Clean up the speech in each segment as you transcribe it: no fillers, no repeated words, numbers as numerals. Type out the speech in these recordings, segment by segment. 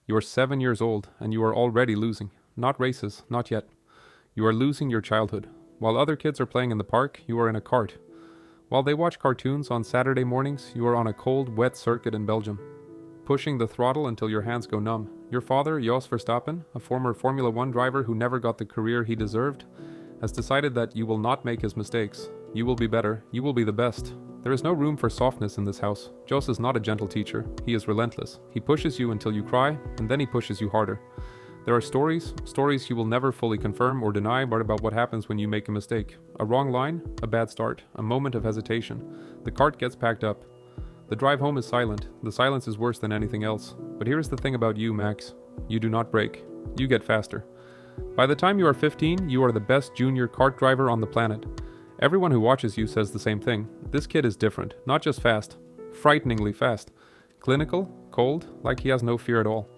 You are 7 years old, and you are already losing. Not races, not yet. You are losing your childhood. While other kids are playing in the park, you are in a cart. While they watch cartoons on Saturday mornings, you are on a cold, wet circuit in Belgium, pushing the throttle until your hands go numb. Your father, Jos Verstappen, a former Formula One driver who never got the career he deserved, has decided that you will not make his mistakes. You will be better. You will be the best. There is no room for softness in this house. Jos is not a gentle teacher. He is relentless. He pushes you until you cry, and then he pushes you harder. There are stories you will never fully confirm or deny, but about what happens when you make a mistake. A wrong line, a bad start, a moment of hesitation. The cart gets packed up. The drive home is silent. The silence is worse than anything else. But here is the thing about you, Max. You do not break. You get faster. By the time you are 15, you are the best junior kart driver on the planet. Everyone who watches you says the same thing. This kid is different, not just fast, frighteningly fast. Clinical, cold, like he has no fear at all.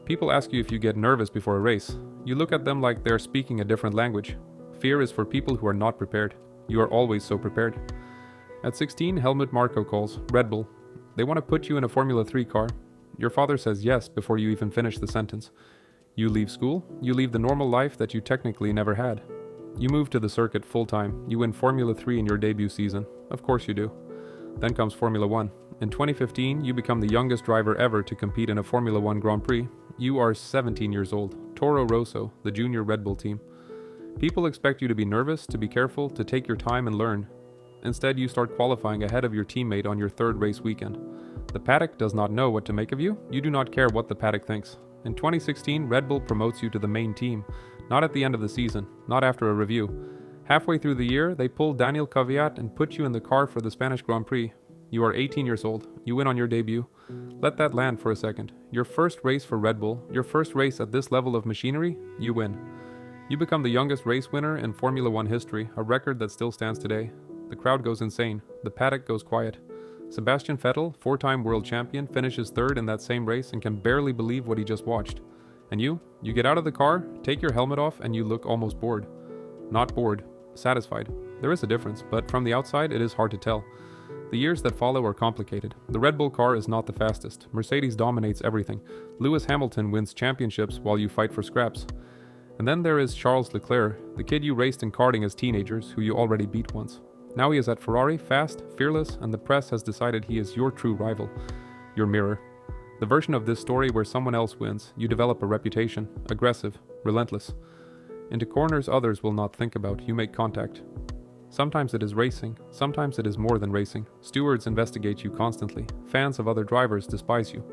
People ask you if you get nervous before a race. You look at them like they're speaking a different language. Fear is for people who are not prepared. You are always so prepared. At 16, Helmut Marko calls, Red Bull. They want to put you in a Formula 3 car. Your father says yes before you even finish the sentence. You leave school, you leave the normal life that you technically never had. You move to the circuit full time. You win Formula 3 in your debut season. Of course you do. Then comes Formula 1. In 2015, you become the youngest driver ever to compete in a Formula 1 Grand Prix. You are 17 years old. Toro Rosso, the junior Red Bull team. People expect you to be nervous, to be careful, to take your time and learn. Instead, you start qualifying ahead of your teammate on your third race weekend. The paddock does not know what to make of you. You do not care what the paddock thinks. In 2016, Red Bull promotes you to the main team. Not at the end of the season, not after a review. Halfway through the year, they pull Daniel Kvyat and put you in the car for the Spanish Grand Prix. You are 18 years old. You win on your debut. Let that land for a second. Your first race for Red Bull, your first race at this level of machinery, you win. You become the youngest race winner in Formula 1 history, a record that still stands today. The crowd goes insane. The paddock goes quiet. Sebastian Vettel, 4-time world champion, finishes third in that same race and can barely believe what he just watched. And you get out of the car, take your helmet off, and you look almost bored. Not bored, satisfied. There is a difference, but from the outside it is hard to tell. The years that follow are complicated. The Red Bull car is not the fastest. Mercedes dominates everything. Lewis Hamilton wins championships while you fight for scraps. And then there is Charles Leclerc, the kid you raced in karting as teenagers, who you already beat once. Now he is at Ferrari, fast, fearless, and the press has decided he is your true rival, your mirror. The version of this story where someone else wins, you develop a reputation, aggressive, relentless. Into corners others will not think about, you make contact. Sometimes it is racing, sometimes it is more than racing. Stewards investigate you constantly. Fans of other drivers despise you.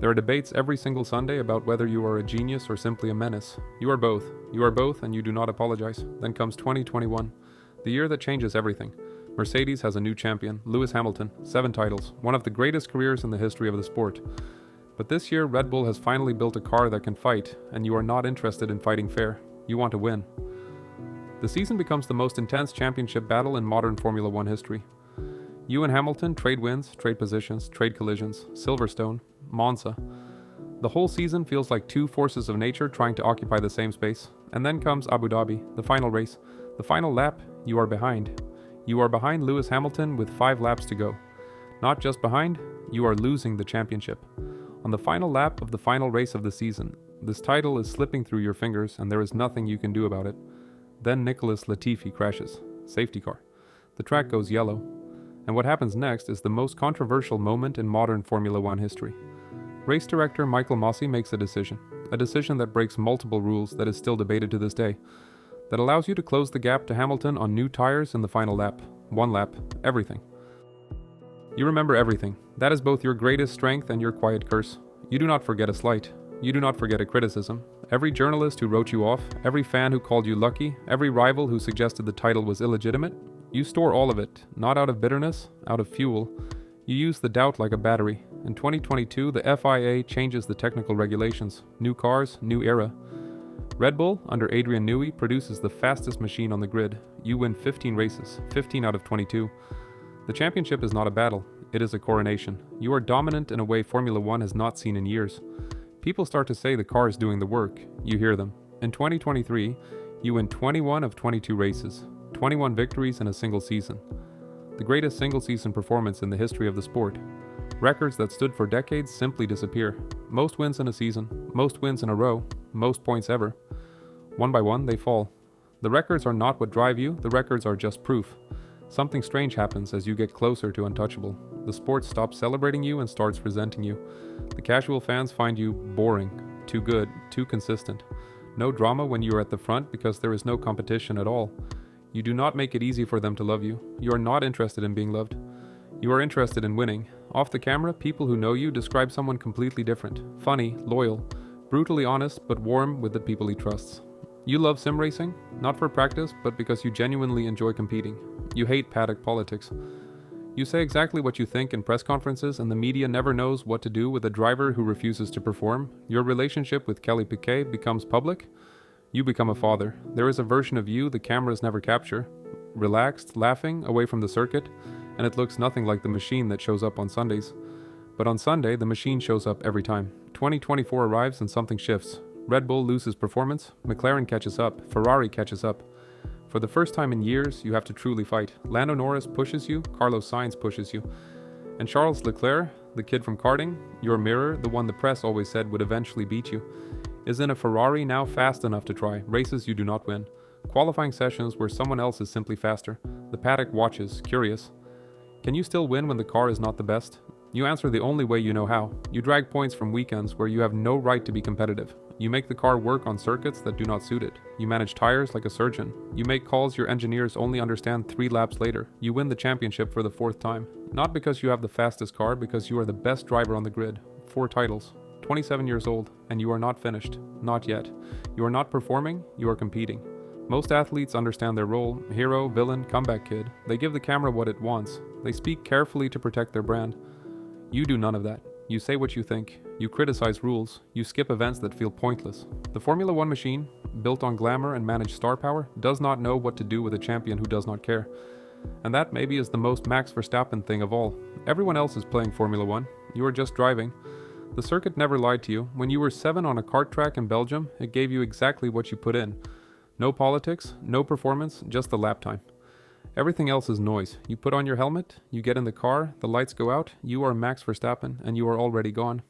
There are debates every single Sunday about whether you are a genius or simply a menace. You are both. You are both, and you do not apologize. Then comes 2021, the year that changes everything. Mercedes has a new champion, Lewis Hamilton, 7 titles, one of the greatest careers in the history of the sport. But this year, Red Bull has finally built a car that can fight, and you are not interested in fighting fair. You want to win. The season becomes the most intense championship battle in modern Formula 1 history. You and Hamilton trade wins, trade positions, trade collisions, Silverstone, Monza. The whole season feels like two forces of nature trying to occupy the same space. And then comes Abu Dhabi, the final race. The final lap, you are behind. You are behind Lewis Hamilton with 5 laps to go. Not just behind, you are losing the championship. On the final lap of the final race of the season, this title is slipping through your fingers and there is nothing you can do about it. Then Nicholas Latifi crashes. Safety car. The track goes yellow. And what happens next is the most controversial moment in modern Formula 1 history. Race director Michael Masi makes a decision that breaks multiple rules that is still debated to this day, that allows you to close the gap to Hamilton on new tires in the final lap. 1 lap, everything. You remember everything. That is both your greatest strength and your quiet curse. You do not forget a slight. You do not forget a criticism. Every journalist who wrote you off, every fan who called you lucky, every rival who suggested the title was illegitimate, you store all of it, not out of bitterness, out of fuel. You use the doubt like a battery. In 2022, the FIA changes the technical regulations. New cars, new era. Red Bull, under Adrian Newey, produces the fastest machine on the grid. You win 15 races, 15 out of 22. The championship is not a battle, it is a coronation. You are dominant in a way Formula 1 has not seen in years. People start to say the car is doing the work. You hear them. In 2023, you win 21 of 22 races, 21 victories in a single season. The greatest single-season performance in the history of the sport. Records that stood for decades simply disappear. Most wins in a season, most wins in a row, most points ever. One by one, they fall. The records are not what drive you, the records are just proof. Something strange happens as you get closer to untouchable. The sport stops celebrating you and starts resenting you. The casual fans find you boring, too good, too consistent. No drama when you are at the front because there is no competition at all. You do not make it easy for them to love you. You are not interested in being loved. You are interested in winning. Off the camera, people who know you describe someone completely different. Funny, loyal, brutally honest, but warm with the people he trusts. You love sim racing, not for practice, but because you genuinely enjoy competing. You hate paddock politics. You say exactly what you think in press conferences, and the media never knows what to do with a driver who refuses to perform. Your relationship with Kelly Piquet becomes public. You become a father. There is a version of you the cameras never capture. Relaxed, laughing, away from the circuit, and it looks nothing like the machine that shows up on Sundays. But on Sunday, the machine shows up every time. 2024 arrives and something shifts. Red Bull loses performance, McLaren catches up, Ferrari catches up. For the first time in years, you have to truly fight. Lando Norris pushes you, Carlos Sainz pushes you. And Charles Leclerc, the kid from karting, your mirror, the one the press always said would eventually beat you, is in a Ferrari now fast enough to try, races you do not win. Qualifying sessions where someone else is simply faster. The paddock watches, curious. Can you still win when the car is not the best? You answer the only way you know how. You drag points from weekends where you have no right to be competitive. You make the car work on circuits that do not suit it. You manage tires like a surgeon. You make calls your engineers only understand 3 laps later. You win the championship for the 4th time. Not because you have the fastest car, because you are the best driver on the grid. 4 titles. 27 years old, and you are not finished. Not yet. You are not performing, you are competing. Most athletes understand their role, hero, villain, comeback kid. They give the camera what it wants. They speak carefully to protect their brand. You do none of that. You say what you think. You criticize rules. You skip events that feel pointless. The Formula One machine, built on glamour and managed star power, does not know what to do with a champion who does not care. And that maybe is the most Max Verstappen thing of all. Everyone else is playing Formula One. You are just driving. The circuit never lied to you. When you were 7 on a kart track in Belgium, it gave you exactly what you put in. No politics, no performance, just the lap time. Everything else is noise. You put on your helmet, you get in the car, the lights go out, you are Max Verstappen, and you are already gone.